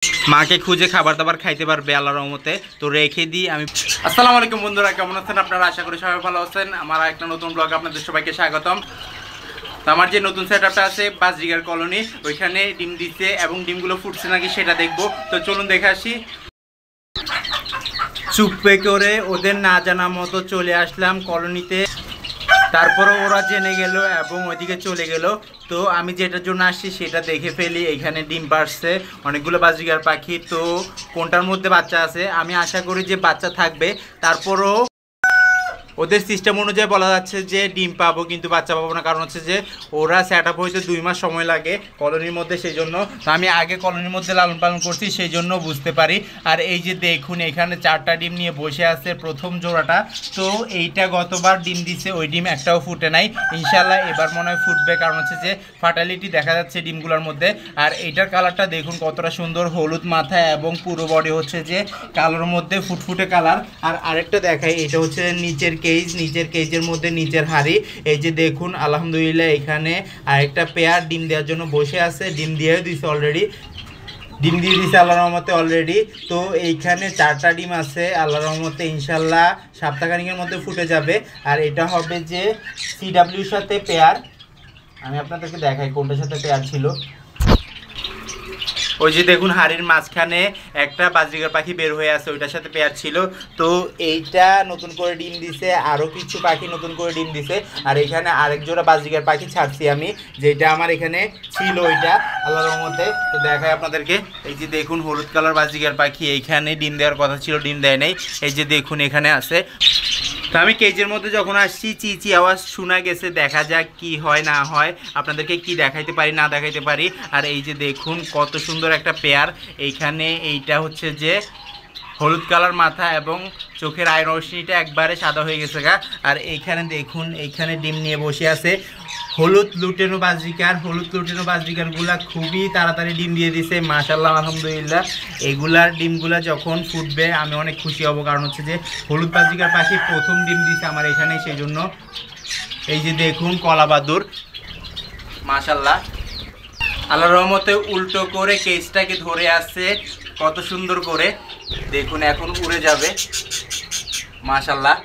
মাকে খুঁজে খাবার দাবার খাইতে পারবে আল্লাহর রহমতে। তো রেখে দিই আমি। আসসালামু আলাইকুম বন্ধুরা, কেমন আছেন আপনারা? আশা করি সবাই ভালো আছেন। আমার একটা নতুন ব্লগে আপনাদের সবাইকে স্বাগতম। তো আমার যে নতুন সেটআপটা আছে বাজরিগার কলোনি, ওইখানে ডিম দিচ্ছে এবং ডিমগুলো ফুটছে নাকি সেটা দেখবো। তো চলুন দেখে আসি। চুপে করে ওদের না জানা মতো চলে আসলাম কলোনিতে। তারপরে ওরা জেনে গেল এবং ওইদিকে চলে গেল। তো আমি যেটার জন্য আসছি সেটা দেখে ফেলি। এখানে ডিম পাড়ছে অনেকগুলো বাজরিগার পাখি। তো কোনটার মধ্যে বাচ্চা আছে? আমি আশা করি যে বাচ্চা থাকবে। তারপরও ওদের সিস্টেম অনুযায়ী বলা যাচ্ছে যে ডিম পাবো কিন্তু বাচ্চা পাবো না, কারণ হচ্ছে যে ওরা সেট আপ হইতে 2 মাস সময় লাগে কলোনির মধ্যে। সেই জন্য আমি আগে কলোনির মধ্যে লালন পালন করছি, সেই জন্য বুঝতে পারি। আর এই যে দেখুন এখানে 4টা ডিম নিয়ে বসে আছে প্রথম জোড়াটা। তো এইটা গতবার ডিম দিছে, ওই ডিম একটাও ফুটে নাই। ইনশাল্লাহ এবার মনে হয় ফুটবে, কারণ হচ্ছে যে ফার্টালিটি দেখা যাচ্ছে ডিমগুলোর মধ্যে। আর এইটার কালারটা দেখুন কতটা সুন্দর, হলুদ মাথা এবং পুরো বডি হচ্ছে যে কালোর মধ্যে ফুটফুটে কালার। আর আরেকটা দেখাই, এটা হচ্ছে নিচের নিচের কেজের মধ্যে নিচের হাড়ি। এই যে দেখুন আলহামদুলিল্লাহ এখানে আরেকটা পেয়ার ডিম দেওয়ার জন্য বসে আছে। ডিম দিয়ে দিছে অলরেডি, ডিম দিয়ে দিছে আল্লাহর রহমতে অলরেডি। তো এইখানে 4টা ডিম আছে আল্লাহর রহমতে, ইনশাল্লাহ সপ্তাহখানেকের মধ্যে ফুটে যাবে। আর এটা হবে যে সিডাব্লিউর সাথে পেয়ার। আমি আপনাদেরকে দেখাই কোনটার সাথে পেয়ার ছিল। ওই যে দেখুন হাড়ির মাঝখানে একটা বাজরিগার পাখি বের হয়ে আছে, ওইটার সাথে পেয়ার ছিল। তো এইটা নতুন করে ডিম দিছে, আরও কিছু পাখি নতুন করে ডিম দিছে। আর এখানে আরেক জোড়া বাজরিগার পাখি ছাড়ছি আমি, যেটা আমার এখানে ছিল ওইটা আল্লাহর রহমতে। তো দেখাই আপনাদেরকে। এই যে দেখুন হলুদ কালার বাজরিগার পাখি, এইখানে ডিম দেওয়ার কথা ছিল, ডিম দেয় নাই। এই যে দেখুন এখানে আছে। তো আমি কেজের মধ্যে যখন আসছি চি আওয়াজ শোনা গেছে, দেখা যাক কি হয় না হয়, আপনাদেরকে কি দেখাইতে পারি না দেখাইতে পারি। আর এই যে দেখুন কত সুন্দর একটা পেয়ার। এইখানে এইটা হচ্ছে যে হলুদ কালার মাথা এবং চোখের আই রশ্মিটা একবারে সাদা হয়ে গেছে গা। আর এইখানে দেখুন এইখানে ডিম নিয়ে বসে আছে হলুদ লুটেনো বাজরিকার। হলুদ লুটেনো বাজরিকারগুলা খুবই তাড়াতাড়ি ডিম দিয়ে দিছে, মাশাআল্লাহ আলহামদুলিল্লাহ। এগুলার ডিমগুলা যখন ফুটবে আমি অনেক খুশি হব, কারণ হচ্ছে যে হলুদ বাজরিকার পাখি প্রথম ডিম দিছে আমার এখানে, সেই জন্য। এই যে দেখুন কলাবাদুর, মাশাআল্লাহ আল্লাহর রহমতে উল্টো করে কেজটাকে ধরে আছে কত সুন্দর করে। দেখুন এখন উড়ে যাবে, মাশাআল্লাহ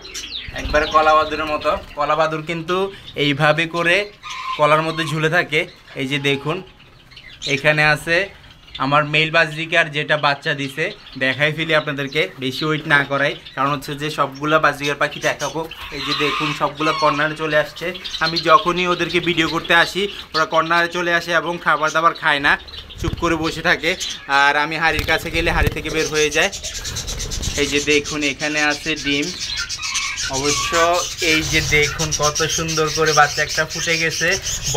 একবারে কলাবাদুরের মতো। কলাবাদুর কিন্তু এইভাবে করে কলার মধ্যে ঝুলে থাকে। এই যে দেখুন এখানে আছে আমার মেল বাজরিকার, যেটা বাচ্চা দিছে। দেখাই ফেলি আপনাদেরকে, বেশি ওয়েট না করাই, কারণ হচ্ছে যে সবগুলা বাজরিকার পাখি দেখাবো। এই যে দেখুন সবগুলো কর্নারে চলে আসছে। আমি যখনই ওদেরকে ভিডিও করতে আসি ওরা কর্নারে চলে আসে এবং খাবার দাবার খায় না, চুপ করে বসে থাকে। আর আমি হাড়ির কাছে গেলে হাড়ি থেকে বের হয়ে যায়। এই যে দেখুন এখানে আছে ডিম অবশ্য। এই যে দেখুন কত সুন্দর করে বাচ্চা একটা ফুটে গেছে,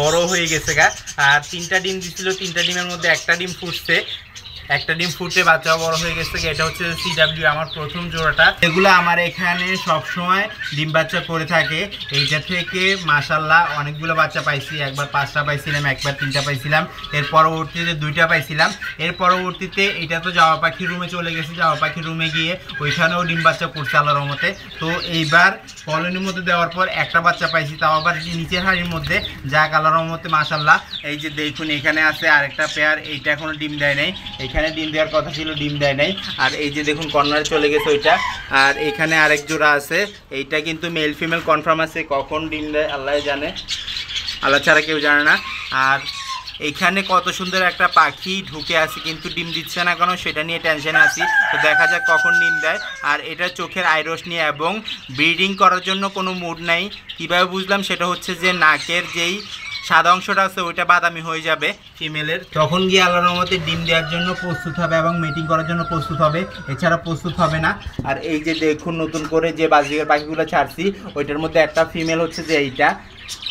বড় হয়ে গেছে গা। আর 3টা ডিম দিছিল, 3টা ডিমের মধ্যে একটা ডিম ফুটছে, একটা ডিম ফুটে বাচ্চাও বড় হয়ে গেছে। এটা হচ্ছে সিডাব্লিউ আমার প্রথম জোড়াটা। এগুলো আমার এখানে সবসময় ডিম বাচ্চা করে থাকে। এইটা থেকে মাশাআল্লাহ অনেকগুলো বাচ্চা পাইছি। একবার 5টা পাইছিলাম, একবার 3টা পাইছিলাম, এর পরবর্তীতে 2টা পাইছিলাম। এর পরবর্তীতে এটা তো জাওয়া পাখির রুমে চলে গেছে, জাওয়া পাখির রুমে গিয়ে ওইখানেও ডিম বাচ্চা করছে আল্লাহর রহমতে। তো এইবার কলোনির মধ্যে দেওয়ার পর একটা বাচ্চা পাইছি, তাও আবার নিচের হাড়ির মধ্যে, যাক আল্লাহর রহমতে মাশাআল্লাহ। এই যে দেখুন এখানে আছে আরেকটা পেয়ার, এইটা এখনো ডিম দেয় নাই। এখানে ডিম দেওয়ার কথা ছিল, ডিম দেয় নাই। আর এই যে দেখুন কর্নারে চলে গেছে ওইটা। আর এখানে আরেক জোড়া আছে, এইটা কিন্তু মেল ফিমেল কনফার্ম আছে, কখন ডিম দেয় আল্লাহ জানে, আল্লাহ ছাড়া কেউ জানে না। আর এইখানে কত সুন্দর একটা পাখি ঢুকে আছে কিন্তু ডিম দিচ্ছে না কেন সেটা নিয়ে টেনশনে আছি। তো দেখা যাক কখন ডিম দেয়। আর এটা চোখের আইরস নিয়ে এবং ব্রিডিং করার জন্য কোনো মুড নাই। কীভাবে বুঝলাম সেটা হচ্ছে যে নাকের যেই সাদা অংশটা আছে ওইটা বাদামি হয়ে যাবে ফিমেলের, তখন গিয়ে আল্লাহর রহমতে ডিম দেওয়ার জন্য প্রস্তুত হবে এবং মিটিং করার জন্য প্রস্তুত হবে, এছাড়া প্রস্তুত হবে না। আর এই যে দেখুন নতুন করে যে বাজরিগার পাখিগুলো ছাড়ছি ওইটার মধ্যে একটা ফিমেল হচ্ছে যে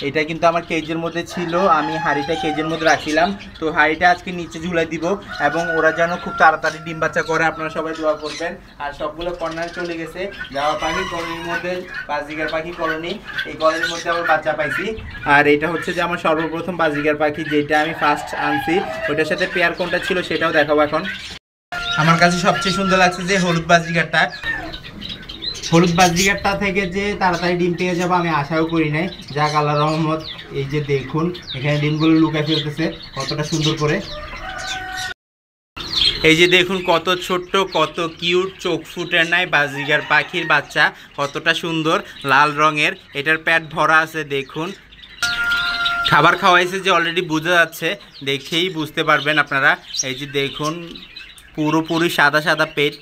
এইটা কিন্তু আমার কেজের মধ্যে ছিল, আমি হাঁড়িটা কেজের মধ্যে রাখছিলাম। তো হাঁড়িটা আজকে নিচে ঝুলাই দিব এবং ওরা যেন খুব তাড়াতাড়ি ডিম বাচ্চা করে, আপনারা সবাই দোয়া করবেন। আর সবগুলো কর্নারে চলে গেছে। জাওয়া পাখি কলোনির মধ্যে বাজরিগার পাখি কলোনি, এই কলোনির মধ্যে আবার বাচ্চা পাইছি। আর এটা হচ্ছে যে আমার সর্বপ্রথম বাজরিগার পাখি, যেটা আমি ফার্স্ট আনছি। ওইটার সাথে পেয়ার কোনটা ছিল সেটাও দেখাবো এখন। আমার কাছে সবচেয়ে সুন্দর লাগছে যে হলুদ বাজরিগারটা। হলুদ বাজরিগারটা থেকে যে তাড়াতাড়ি ডিম পেয়ে যাবো আমি আশাও করি নাই, যাক আল্লাহর রহমত। এই যে দেখুন এখানে ডিমগুলো লুকায় ফেলতেছে কতটা সুন্দর করে। এই যে দেখুন কত ছোট্ট কত কিউট, চোখ ফুটের নাই বাজিগার পাখির বাচ্চা, কতটা সুন্দর লাল রঙের। এটার পেট ভরা আছে, দেখুন খাবার খাওয়াইছে যে অলরেডি বোঝা যাচ্ছে, দেখেই বুঝতে পারবেন আপনারা। এই যে দেখুন পুরোপুরি সাদা সাদা পেট।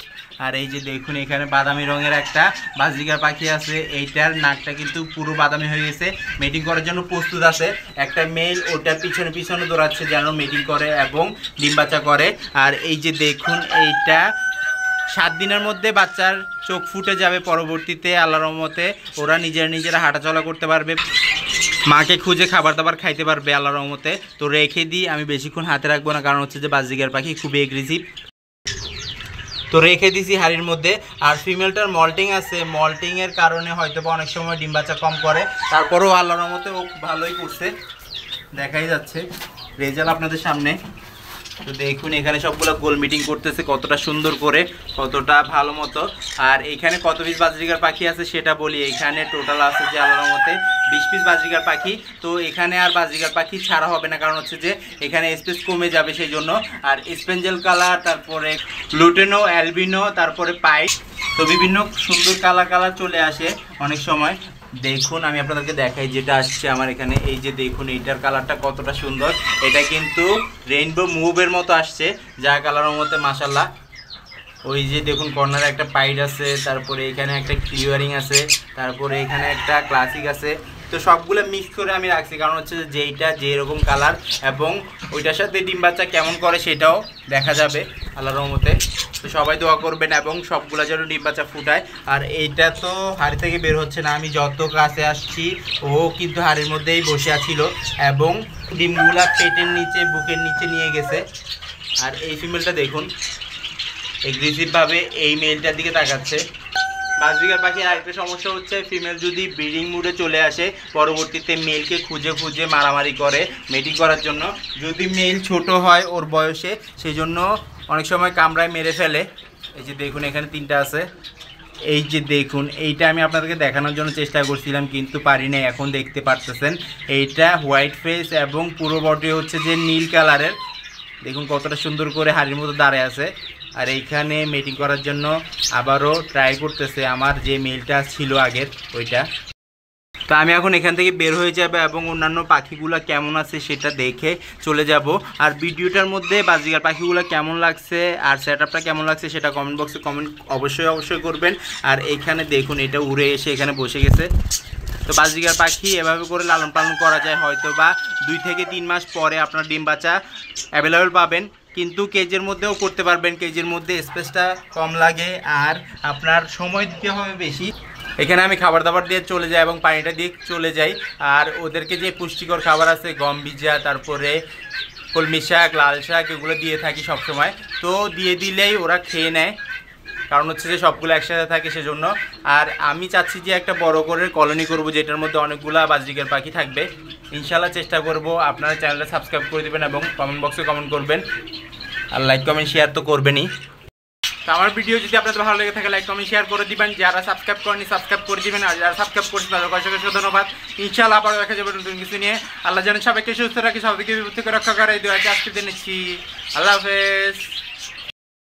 আর এই যে দেখুন এখানে বাদামি রঙের একটা বাজরিগার পাখি আছে, এইটার নাকটা কিন্তু পুরো বাদামি হয়ে গেছে, মিটিং করার জন্য প্রস্তুত আছে। একটা মেল ওটা পিছনে পিছনে দৌড়াচ্ছে যেন মিটিং করে এবং ডিম বাচ্চা করে। আর এই যে দেখুন এইটা 7 দিনের মধ্যে বাচ্চার চোখ ফুটে যাবে, পরবর্তীতে আল্লাহর রহমতে ওরা নিজেরা হাঁটাচলা করতে পারবে, মাকে খুঁজে খাবার দাবার খাইতে পারবে আল্লাহর রহমতে। তো রেখে দিই, আমি বেশিক্ষণ হাতে রাখবো না, কারণ হচ্ছে যে বাজরিগার পাখি খুবই এগ্রেসিভ। তো রেখে দিছি হাড়ির মধ্যে। আর ফিমেলটার মল্টিং আছে, মল্টিংয়ের কারণে হয়তো বা অনেক সময় ডিম বাচ্চা কম করে, তারপরেও আল্লাহর রহমতে ও ভালোই করছে, দেখাই যাচ্ছে রেজাল্ট আপনাদের সামনে। তো দেখুন এখানে সবগুলো গোল মিটিং করতেছে কতটা সুন্দর করে, কতটা ভালো মতো। আর এখানে কত পিস বাজরিগার পাখি আছে সেটা বলি। এখানে টোটাল আছে যে আল্লাহর রহমতে 20 পিস বাজরিগার পাখি। তো এখানে আর বাজরিগার পাখি ছাড়া হবে না, কারণ হচ্ছে যে এখানে স্পেস কমে যাবে সেই জন্য। আর স্পেঞ্জেল কালার, তারপরে লুটেনো, অ্যালবিনো, তারপরে পাইপ, তো বিভিন্ন সুন্দর কালার চলে আসে অনেক সময়। দেখুন আমি আপনাদেরকে দেখাই যেটা আসছে আমার এখানে। এই যে দেখুন এইটার কালারটা কতটা সুন্দর, এটা কিন্তু রেইনবো মুভের মতো আসছে, যা কালারের মধ্যে মাশাল্লাহ। ওই যে দেখুন কর্নারে একটা পাইড আছে, তারপরে এখানে একটা ক্লিয়ারিং আছে, তারপরে এখানে একটা ক্লাসিক আছে। তো সবগুলো মিক্স করে আমি রাখছি, কারণ হচ্ছে যেইটা যেরকম কালার এবং ওইটার সাথে ডিম বাচ্চা কেমন করে সেটাও দেখা যাবে আল্লাহর রহমতে। তো সবাই দোয়া করবেন এবং সবগুলো যেন ডিম বাচ্চা ফুটায়। আর এইটা তো হাড়ি থেকে বের হচ্ছে না, আমি যত কাছে আসছি ও কিন্তু হাড়ির মধ্যেই বসে আছিল এবং ডিমগুলা পেটের নিচে, বুকের নিচে নিয়ে গেছে। আর এই ফিমেলটা দেখুন এগ্রেসিভভাবে এই মেলটার দিকে তাকাচ্ছে। বাজরিগার পাখির আরেকটা সমস্যা হচ্ছে, ফিমেল যদি ব্রিডিং মুডে চলে আসে, পরবর্তীতে মেলকে খুঁজে মারামারি করে মেটিং করার জন্য। যদি মেল ছোট হয় ওর বয়সে, সেই জন্য অনেক সময় কামড়ায় মেরে ফেলে। এই যে দেখুন এখানে 3টা আছে। এই যে দেখুন এইটা আমি আপনাদেরকে দেখানোর জন্য চেষ্টা করছিলাম কিন্তু পারি না, এখন দেখতে পারতেছেন। এইটা হোয়াইট ফেস এবং পুরো বডি হচ্ছে যে নীল কালারের। দেখুন কতটা সুন্দর করে হাড়ির মতো দাঁড়ায় আছে। আর এইখানে মিটিং করার জন্য আবারও ট্রাই করতেছে আমার যে মেলটা ছিল আগের ওইটা। তো আমি এখন এখান থেকে বের হয়ে যাব এবং অন্যান্য পাখিগুলো কেমন আছে সেটা দেখে চলে যাব। আর ভিডিওটার মধ্যে বাজরিগার পাখিগুলো কেমন লাগছে আর সেটআপটা কেমন লাগছে সেটা কমেন্ট বক্সে কমেন্ট অবশ্যই করবেন। আর এইখানে দেখুন এটা উড়ে এসে এখানে বসে গেছে। তো বাজরিগার পাখি এভাবে করে লালন পালন করা যায়, হয়তো বা 2 থেকে 3 মাস পরে আপনার ডিম বাচ্চা অ্যাভেলেবেল পাবেন, কিন্তু কেজের মধ্যেও করতে পারবেন। কেজের মধ্যে স্পেসটা কম লাগে আর আপনার সময় দিতে হবে বেশি। এখানে আমি খাবার দাবার দিয়ে চলে যাই এবং পানিটা দিয়ে চলে যাই। আর ওদেরকে যে পুষ্টিকর খাবার আছে গম ভিজা, তারপরে কলমি শাক, লাল শাক, এগুলো দিয়ে থাকি সবসময়। তো দিয়ে দিলেই ওরা খেয়ে নেয়, কারণ হচ্ছে যে সবগুলো একসাথে থাকে সেজন্য। আর আমি চাচ্ছি যে একটা বড় করে কলোনি করব, যেটার মধ্যে অনেকগুলো বাজরিগার পাখি থাকবে। ইনশাল্লাহ চেষ্টা করব। আপনারা চ্যানেলটা সাবস্ক্রাইব করে দেবেন এবং কমেন্ট বক্সে কমেন্ট করবেন, আর লাইক কমেন্ট শেয়ার তো করবেনই। তো আমার ভিডিও যদি আপনাদের ভালো লেগে থাকে লাইক কমেন্ট শেয়ার করে দিবেন। যারা সাবস্ক্রাইব করেনি সাবস্ক্রাইব করে দিবেন, আর যারা সাবস্ক্রাইব করেছেন তাদের অসংখ্য ধন্যবাদ। ইনশাআল্লাহ আবার দেখা যাবে নতুন কিছু নিয়ে। আল্লাহ যেন সবাইকে সুস্থ রাখে, সবাইকে বিপদ থেকে রক্ষা করে এই দোয়াটা আজকে জেনেছি। আল্লাহ হাফেজ।